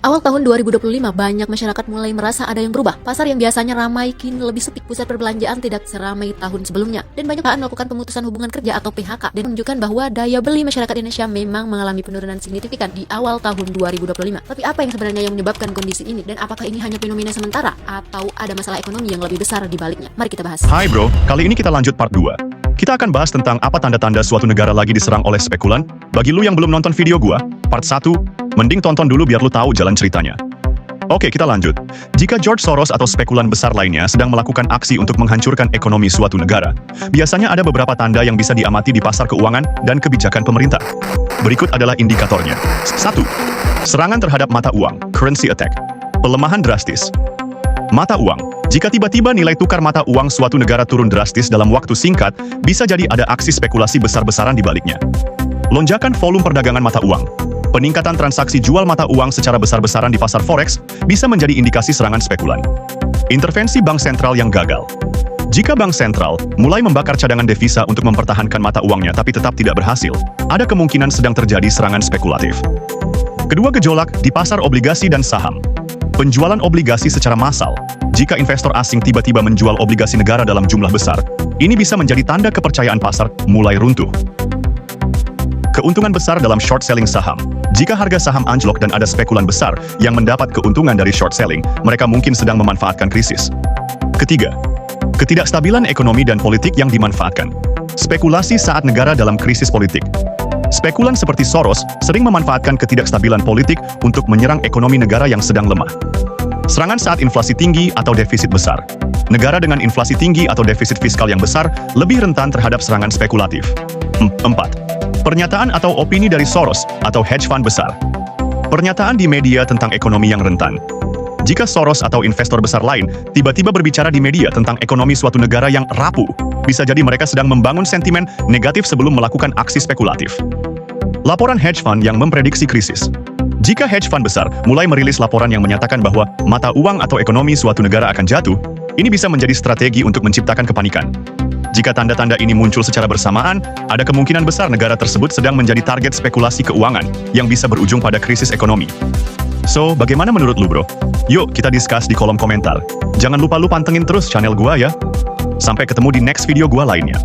Awal tahun 2025, banyak masyarakat mulai merasa ada yang berubah. Pasar yang biasanya ramai kini lebih sepi. Pusat perbelanjaan tidak seramai tahun sebelumnya. Dan banyak perusahaan melakukan pemutusan hubungan kerja atau PHK. Dan menunjukkan bahwa daya beli masyarakat Indonesia memang mengalami penurunan signifikan di awal tahun 2025. Tapi apa yang sebenarnya yang menyebabkan kondisi ini? Dan apakah ini hanya fenomena sementara? Atau ada masalah ekonomi yang lebih besar di baliknya? Mari kita bahas. Hai bro, kali ini kita lanjut part 2. Kita akan bahas tentang apa tanda-tanda suatu negara lagi diserang oleh spekulan. Bagi lu yang belum nonton video gua, part 1, mending tonton dulu biar lu tahu jalan ceritanya. Oke, kita lanjut. Jika George Soros atau spekulan besar lainnya sedang melakukan aksi untuk menghancurkan ekonomi suatu negara, biasanya ada beberapa tanda yang bisa diamati di pasar keuangan dan kebijakan pemerintah. Berikut adalah indikatornya. 1. Serangan terhadap mata uang, currency attack. Pelemahan drastis. Mata uang. Jika tiba-tiba nilai tukar mata uang suatu negara turun drastis dalam waktu singkat, bisa jadi ada aksi spekulasi besar-besaran di baliknya. Lonjakan volume perdagangan mata uang. Peningkatan transaksi jual mata uang secara besar-besaran di pasar forex bisa menjadi indikasi serangan spekulan. Intervensi bank sentral yang gagal. Jika bank sentral mulai membakar cadangan devisa untuk mempertahankan mata uangnya tapi tetap tidak berhasil, ada kemungkinan sedang terjadi serangan spekulatif. Kedua, gejolak di pasar obligasi dan saham. Penjualan obligasi secara massal. Jika investor asing tiba-tiba menjual obligasi negara dalam jumlah besar, ini bisa menjadi tanda kepercayaan pasar mulai runtuh. Keuntungan besar dalam short selling saham. Jika harga saham anjlok dan ada spekulan besar yang mendapat keuntungan dari short selling, mereka mungkin sedang memanfaatkan krisis. Ketiga, ketidakstabilan ekonomi dan politik yang dimanfaatkan. Spekulasi saat negara dalam krisis politik. Spekulan seperti Soros sering memanfaatkan ketidakstabilan politik untuk menyerang ekonomi negara yang sedang lemah. Serangan saat inflasi tinggi atau defisit besar. Negara dengan inflasi tinggi atau defisit fiskal yang besar lebih rentan terhadap serangan spekulatif. 4. Pernyataan atau opini dari Soros atau hedge fund besar. Pernyataan di media tentang ekonomi yang rentan. Jika Soros atau investor besar lain tiba-tiba berbicara di media tentang ekonomi suatu negara yang rapuh, bisa jadi mereka sedang membangun sentimen negatif sebelum melakukan aksi spekulatif. Laporan hedge fund yang memprediksi krisis. Jika hedge fund besar mulai merilis laporan yang menyatakan bahwa mata uang atau ekonomi suatu negara akan jatuh, ini bisa menjadi strategi untuk menciptakan kepanikan. Jika tanda-tanda ini muncul secara bersamaan, ada kemungkinan besar negara tersebut sedang menjadi target spekulasi keuangan yang bisa berujung pada krisis ekonomi. So, bagaimana menurut lu bro? Yuk kita discuss di kolom komentar. Jangan lupa lu pantengin terus channel gua ya. Sampai ketemu di next video gua lainnya.